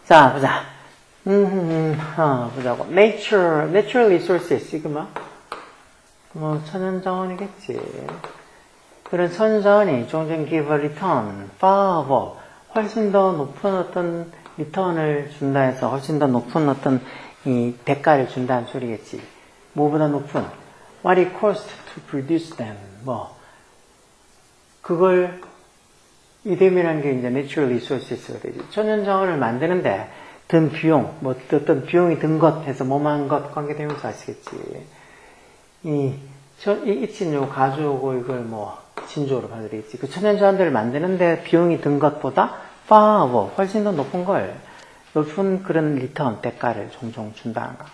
자, 보자. 보자고. natural resources. 이거 뭐, 천연자원이겠지. 그런 천연자원이 종종 give a return, far above, 훨씬 더 높은 어떤 리턴을 준다 해서 훨씬 더 높은 어떤 이 대가를 준다는 소리겠지. 뭐보다 높은. What it costs to produce them. 뭐, 그걸 이됨이라는 게 이제 natural resources가 되지. 천연자원을 만드는데 든 비용, 뭐 어떤 비용이 든 것 해서 뭐만 것 관계되면서 아시겠지. 이 이친요 가져오고 이걸 뭐 진조로 받으겠지. 그 천연자원들을 만드는데 비용이 든 것보다 far above, 훨씬 더 높은 그런 리턴, 대가를 종종 준다는 거.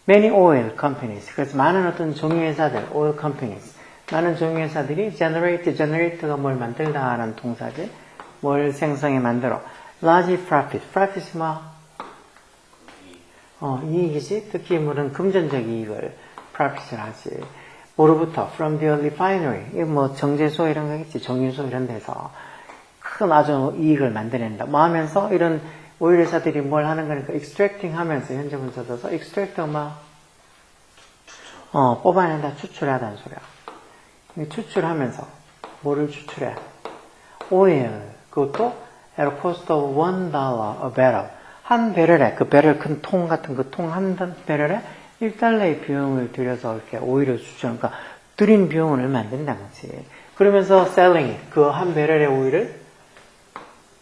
Many oil companies. 그래서 많은 어떤 종유회사들, oil companies. 많은 종유회사들이 generate가 뭘 만들다 하는 동사지. 뭘 생성해 만들어. large profit. profit이 뭐? 이익이지. 특히 물은 금전적 이익을 profit을 하지. 뭐로부터? from the refinery. 이게 뭐 정제소 이런 거겠지. 정유소 이런 데서 큰 아주 이익을 만들어낸다. 뭐 하면서 이런 오일 회사들이 뭘 하는 거니까 extracting 하면서 현재 문자 써서 extract가 뭐? 뽑아낸다. 추출하다는 소리야. 추출하면서 뭐를 추출해? 오일. 그것도 at a cost of $1 a barrel. 한 배럴에 그 배럴 큰 통 같은 그 통 한 배럴에 $1의 비용을 들여서 이렇게 오일을 추출하는 그러니까 들인 비용을 만든다는 거지. 그러면서 selling 그 한 배럴의 오일을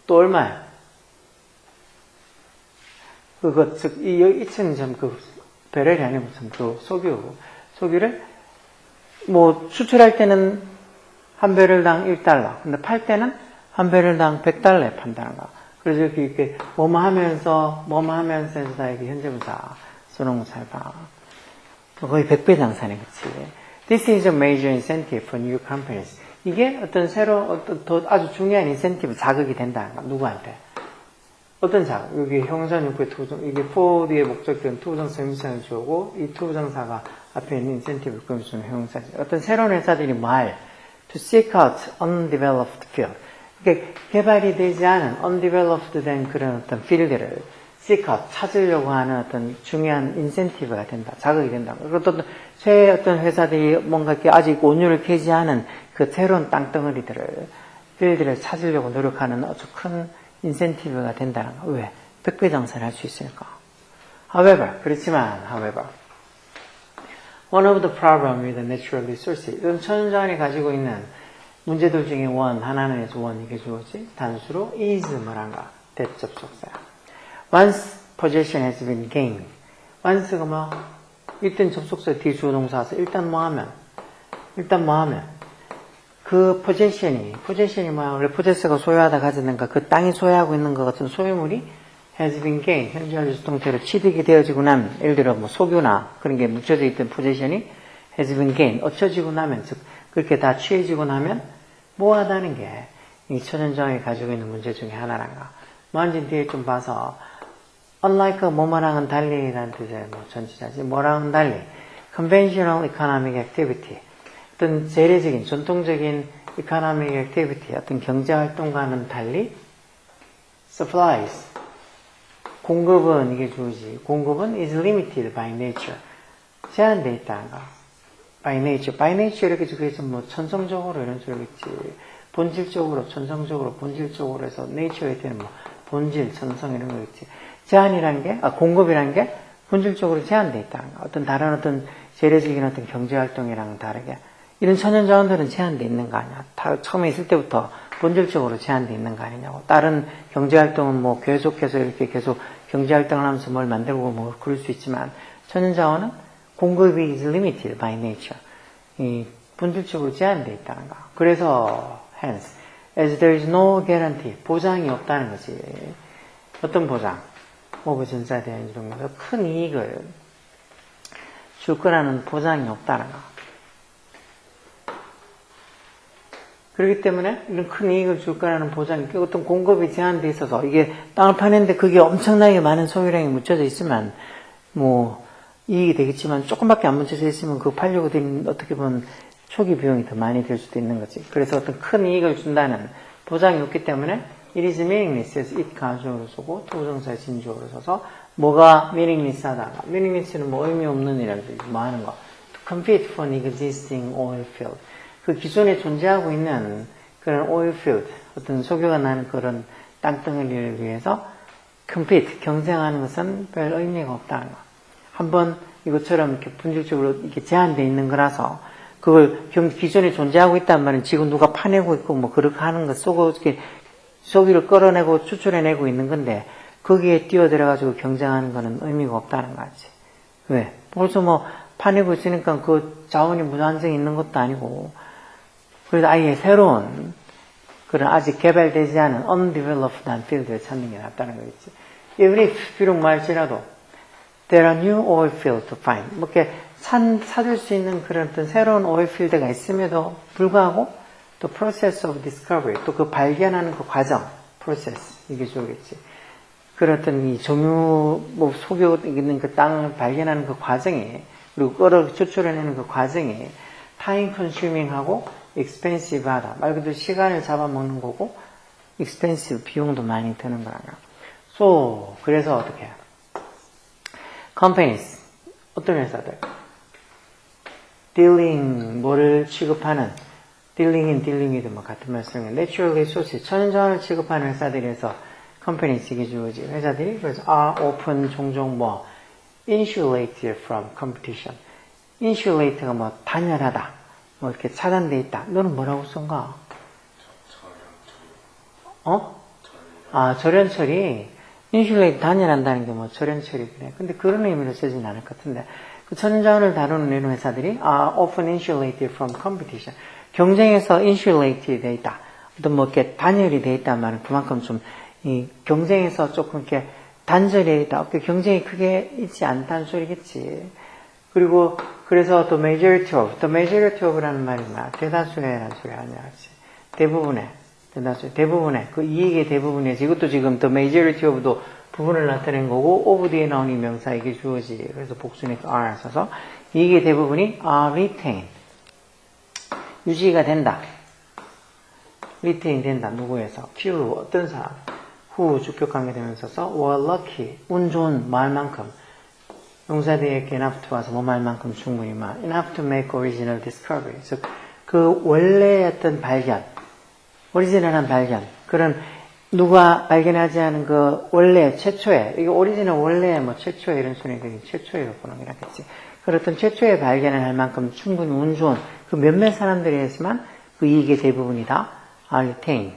또 얼마야? 그거 즉 이 층 좀 그 배럴이 아니고 좀 그 석유를 뭐 수출할 때는 한 배럴당 $1. 근데 팔 때는 한 배럴당 $100에 판다는 거. 그래서 이렇게 뭐뭐 하면서 해서 다 이게 현재분사 써놓은 거 잘 봐. 거의 100배 장사네, 그치? This is a major incentive for new companies. 이게 어떤 더 아주 중요한 인센티브, 자극이 된다는 거. 누구한테? 어떤 자극? 여기 형사용구의 투부정, 이게 for 뒤에 목적된 투부정사 형용사를 주고, 이 투부정사가 앞에 있는 인센티브를 꾸며주는 형용사지. 어떤 새로운 회사들이 to seek out undeveloped field. 그러니까 개발이 되지 않은 undeveloped 된 그런 어떤 필드를 seek out, 찾으려고 하는 어떤 중요한 인센티브가 된다. 자극이 된다. 그것도 새 어떤 회사들이 뭔가 이렇게 아직 온유를 캐지 않은 그 새로운 필드를 찾으려고 노력하는 아주 큰 인센티브가 된다는 거. 왜? 100배 장사를 할 수 있으니까. However. One of the problem with the natural resources. 이건 천연자원이 가지고 있는 문제들 중에 하나는 이게 주어지. 단수로 is 뭐란가? 대접속사야. Once possession has been gained. once가 뭐? 일단 접속사 뒤 주어동사서 일단 뭐 하면? 그 possession이 뭐야? 원래 possess가 소유하다 가지는가? 그 땅이 소유하고 있는 것 같은 소유물이 has been gained. 현재 완료 수동태로 취득이 되어지고 나면, 예를 들어 뭐 소유나 그런 게 묻혀져 있던 possession이 has been gained. 얻혀지고 나면, 즉 그렇게 다 취해지고 나면 뭐 하다는 게 이 천연자원이 가지고 있는 문제 중에 하나란가. 먼저 뒤에 좀 봐서 unlike 뭐뭐랑은 달리라는 뜻의 뭐 전치사지. 뭐랑은 달리 conventional economic activity. 어떤 재래적인 전통적인 economic activity, 어떤 경제활동과는 달리 supplies, 공급은 이게 주어지. 공급은 is limited by nature. 제한되어 있다는 거. by nature 이렇게 적혀있어 뭐 천성적으로 이런 소리겠지. 본질적으로 해서 nature에 대한 뭐 본질, 천성 이런 거겠지. 공급이라는 게 본질적으로 제한되어 있다는 거. 다른 어떤 재래적인 어떤 경제활동이랑 다르게. 이런 천연자원들은 제한되어 있는 거 아니야. 다 처음에 있을 때부터 본질적으로 제한되어 있는 거 아니냐고. 다른 경제활동은 뭐 계속해서 이렇게 계속 경제활동을 하면서 뭘 만들고 뭐 그럴 수 있지만 천연자원은 공급이 is limited by nature. 이 본질적으로 제한되어 있다는 거. 그래서 hence, as there is no guarantee, 보장이 없다는 거지. 어떤 보장? 전자대행 중에서 큰 이익을 줄 거라는 보장이 없다는 거. 그렇기 때문에 이런 큰 이익을 줄 거라는 보장이 어떤 공급이 제한되어 있어서 이게 땅을 파는데 그게 엄청나게 많은 소유량이 묻혀져 있으면 뭐 이익이 되겠지만 조금밖에 안 묻혀져 있으면 그 팔려고 된 어떻게 보면 초기 비용이 더 많이 들 수도 있는 거지. 그래서 어떤 큰 이익을 준다는 보장이 없기 때문에 it is meaningless에서 it 가주어로 쓰고 투부정사의 진주어로 써서 뭐가 meaningless하다. meaningless는 뭐 의미 없는 이라는 뜻이지. 뭐 하는 거. to compete for an existing oil field. 그 기존에 존재하고 있는 그런 oil field, 어떤 석유가 나는 그런 땅덩어리를 위해서 compete, 경쟁하는 것은 별 의미가 없다는 거. 한번 이것처럼 이렇게 분질적으로 이렇게 제한되어 있는 거라서 그걸 기존에 존재하고 있단 말은 지금 누가 파내고 있고 뭐 그렇게 하는 거 쏘고 이렇게 석유를 끌어내고 추출해내고 있는 건데 거기에 뛰어들어가지고 경쟁하는 거는 의미가 없다는 거지. 왜? 벌써 뭐 파내고 있으니까 그 자원이 무한정이 있는 것도 아니고 그래서 아예 새로운 그런 아직 개발되지 않은 undeveloped field를 찾는 게 낫다는 거겠지. Even if 비록 말지라도 there are new oil fields to find. 뭐 이렇게 찾을 수 있는 그런 어떤 새로운 오일 필드가 있음에도 불구하고 또 process of discovery, 또 그 발견하는 그 과정, process, 이게 좋겠지. 그런 어떤 이 정유, 뭐 속여 있는 그 땅을 발견하는 그 과정에, 그리고 끌어 추출해내는 그 과정에 time consuming 하고 expensive 하다. 말 그대로 시간을 잡아먹는 거고 expensive, 비용도 많이 드는 거라나. So, 그래서 어떻게 해요? companies, 어떤 회사들? dealing, 뭐를 취급하는, dealing with 뭐 같은 말씀이에요. natural resources, 천연자원을 취급하는 회사들에서 companies 이게 주어지. 회사들이 그래서 are often 종종 뭐 insulated from competition. insulate가 뭐 단열하다, 뭐 이렇게 차단돼 있다. 너는 뭐라고 쓴가? 절연 처리. insulate 단열한다는 게 뭐 절연 처리 그래. 근데 그런 의미로 쓰진 않을 것 같은데. 그 천연자원을 다루는 이런 회사들이 are often insulated from competition. 경쟁에서 insulated 돼 있다. 어떤 뭐 이렇게 단열이 돼 있단 말은 그만큼 좀 이 경쟁에서 조금 이렇게 단절이 돼 있다. 경쟁이 크게 있지 않다는 소리겠지. 그리고 그래서 the majority of라는 말이 뭐야? 대다수의라는 소리 아니야. 대부분의 그 이익의 대부분이지. 이것도 지금 the majority of도 부분을 나타낸 거고 of 뒤에 나오는 이 명사 이게 주어지. 그래서 복수니까 are 써서 이익의 대부분이 are retained. 유지가 된다. retain 된다. 누구에서? few 어떤 사람. who 주격관계 되면서 were lucky. 운 좋은 말만큼. 용사 뒤에 enough to 와서 뭐 말만큼 충분히 말. enough to make original discovery. 즉 그 원래의 어떤 발견. 오리지널한 발견. 그런 누가 발견하지 않은 그 원래 최초의 이게 오리지널 원래 뭐 최초의 이런 소리가 최초의 보는 거라겠지. 그렇던 최초의 발견을 할 만큼 충분히 운 좋은 그 몇몇 사람들에 의해서만 그 이익의 대부분이 다 retain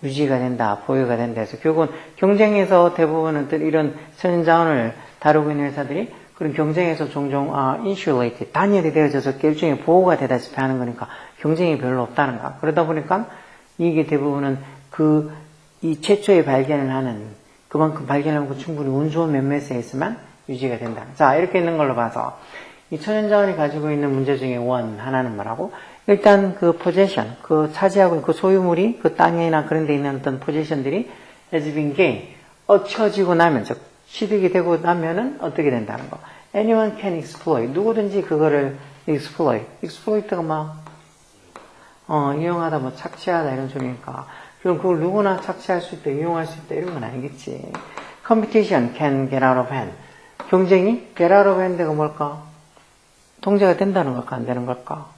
유지가 된다, 보유가 된다 해서 결국은 경쟁에서 대부분은 이런 천연자원을 다루고 있는 회사들이 그런 경쟁에서 종종 insulated 단열이 되어져서 일종의 보호가 되다시피 하는 거니까 경쟁이 별로 없다는 거야. 그러다 보니까 이익의 대부분은 이 최초의 발견을 하는 그만큼 발견하고 충분히 운 좋은 몇몇에 있으면 유지가 된다. 자, 이렇게 있는 걸로 봐서 이 천연자원이 가지고 있는 문제 중에 하나는 뭐라고? 일단 그 possession, 그 차지하고 그 소유물이 그 땅이나 그런 데 있는 어떤 포지션들이 has been gained, 얻혀지고 나면, 즉 취득이 되고 나면은 어떻게 된다는 거. Anyone can exploit, 누구든지 그거를 exploit가 막 이용하다, 뭐 착취하다 이런 소리니까. 그럼 그걸 누구나 착취할 수 있다, 이용할 수 있다 이런 건 아니겠지. Competition can get out of hand. 경쟁이 get out of hand가 뭘까? 통제가 된다는 걸까, 안 되는 걸까?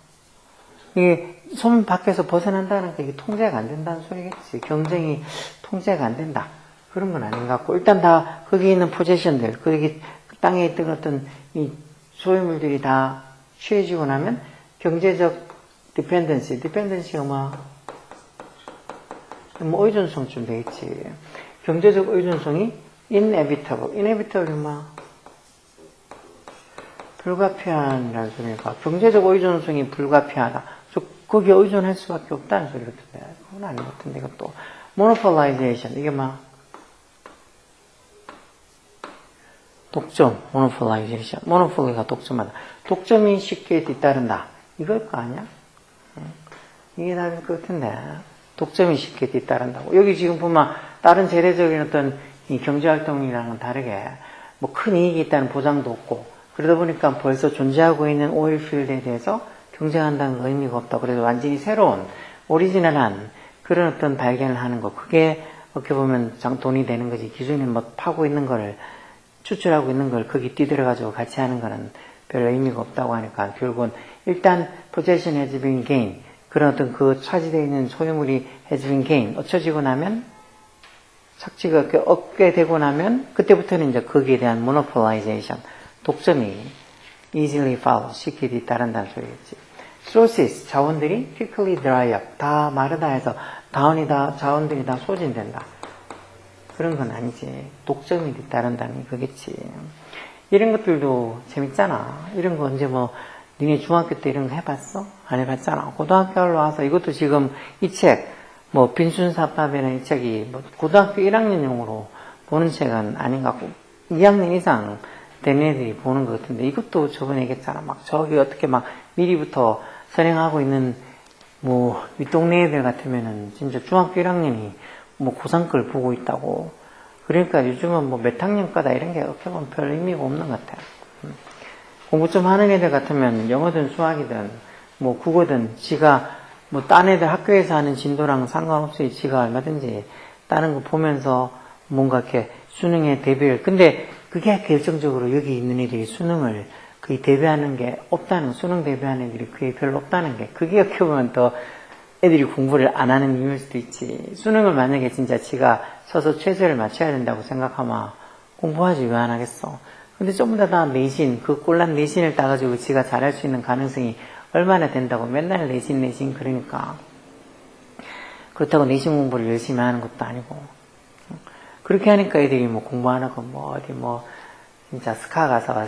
이게 손 밖에서 벗어난다는 게 이게 통제가 안 된다는 소리겠지. 경쟁이 통제가 안 된다. 그런 건 아닌 것 같고, 일단 다 거기 있는 포지션들, 거기 땅에 있던 어떤 이 소유물들이 다 취해지고 나면 경제적 디펜던시가 뭐 의존성쯤 되겠지. 경제적 의존성이 inevitable이 불가피한이라는 소리니까 경제적 의존성이 불가피하다. 거기에 의존할 수밖에 없다는 소리 같은데 그건 아닌 것 같은데 이것도 monopolization 이게 독점 monopolization monopoly가 독점하다. 독점이 쉽게 뒤따른다. 이걸 거 아니야? 이게 답일 것 같은데 독점이 쉽게 뒤따른다고. 여기 지금 보면 다른 재래적인 어떤 이 경제활동이랑은 다르게 뭐 큰 이익이 있다는 보장도 없고 그러다 보니까 벌써 존재하고 있는 오일필드에 대해서 경쟁한다는 건 의미가 없다. 그래서 완전히 새로운 오리지널한 그런 어떤 발견을 하는 거. 그게 어떻게 보면 돈이 되는 거지. 기존에 뭐 파고 있는 거를 추출하고 있는 걸 거기 뛰들어가지고 같이 하는 거는 별 의미가 없다고 하니까 결국은 일단 possession has been gained. 그런 어떤 그 차지되어 있는 소유물이 has been gained. 얻혀지고 나면 착취가 이렇게 얻게 되고 나면 그때부터는 이제 거기에 대한 monopolization. 독점이 easily follow. 쉽게 뒤따른다는 소리겠지. sources. 자원들이 quickly dry up. 다 마르다 해서 자원들이 다 소진된다. 그런 건 아니지. 독점이 뒤따른다는 거겠지. 이런 것들도 재밌잖아. 이런 거 언제 뭐 니네 중학교 때 이런 거 해봤어? 안 해봤잖아. 고등학교로 와서 이것도 지금 이 책, 뭐 빈순사밥이라는 이 책이 뭐 고등학교 1학년용으로 보는 책은 아닌 것 같고 2학년 이상 된 애들이 보는 것 같은데 이것도 저번에 얘기했잖아. 막 저기 어떻게 막 미리부터 선행하고 있는 뭐 윗동네 애들 같으면은 진짜 중학교 1학년이 뭐 고3 걸 보고 있다고. 그러니까 요즘은 뭐 몇 학년 거다 이런 게 어떻게 보면 별 의미가 없는 것 같아요. 공부 좀 하는 애들 같으면 영어든 수학이든 뭐 국어든 지가 뭐 딴 애들 학교에서 하는 진도랑 상관없이 지가 얼마든지 다른 거 보면서 뭔가 이렇게 수능에 대비를. 근데 그게 결정적으로 여기 있는 애들이 수능을 거의 대비하는 게 없다는, 수능 대비하는 애들이 그게 별로 없다는 게, 그게 어떻게 보면 더 애들이 공부를 안 하는 이유일 수도 있지. 수능을 만약에 진짜 지가 서서 최저를 맞춰야 된다고 생각하면 공부하지 왜 안 하겠어. 근데 전부 다 내신, 그 꼴난 내신을 따가지고 지가 잘할 수 있는 가능성이 얼마나 된다고. 맨날 내신 그러니까. 그렇다고 내신 공부를 열심히 하는 것도 아니고. 그렇게 하니까 애들이 뭐 공부 안 하고 뭐 어디 뭐 진짜 스카 가서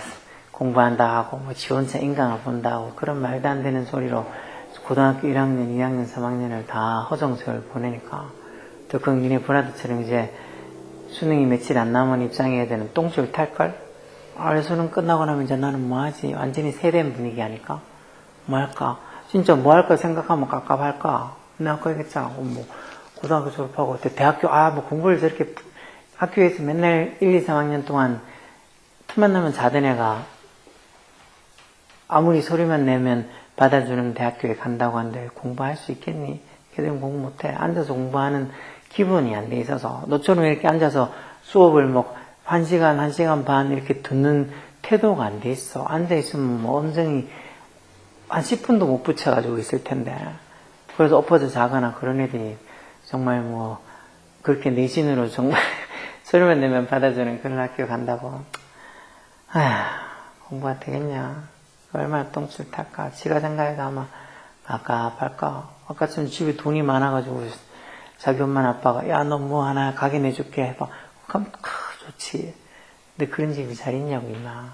공부한다 하고 뭐 지원자 인강을 본다고 그런 말도 안 되는 소리로 고등학교 1학년, 2학년, 3학년을 다 허정세월 보내니까 또 그 니네 브라더처럼 이제 수능이 며칠 안 남은 입장에 되는 똥줄 탈걸? 수능 끝나고 나면 이제 나는 뭐 하지? 완전히 세대인 분위기 아닐까? 뭐 할까? 진짜 뭐 할까 생각하면 깝깝할까? 내가 아까 얘기했잖아. 뭐 고등학교 졸업하고 대학교 뭐 공부를 저렇게 학교에서 맨날 1, 2, 3학년 동안 틈만 나면 자던 애가 아무리 소리만 내면 받아주는 대학교에 간다고 하는데 공부할 수 있겠니? 걔들은 공부 못해. 앉아서 공부하는 기분이 안 돼 있어서. 너처럼 이렇게 앉아서 수업을 뭐 1시간, 1시간 반 이렇게 듣는 태도가 안 돼 있어. 앉아있으면 뭐 엄정히 한 10분도 못 붙여가지고 있을 텐데. 그래서 엎어져 자거나 그런 애들이 정말 뭐 그렇게 내신으로 정말 소리만 내면 받아주는 그런 학교 간다고. 공부가 되겠냐. 얼마나 똥줄 탈까. 지가 생각해도 아마 아깝할까. 아까처럼 집에 돈이 많아가지고 자기 엄마 아빠가 야 너 뭐 하나 가게 내줄게 해봐. 그럼 좋지. 근데 그런 집이 잘 있냐고 임마.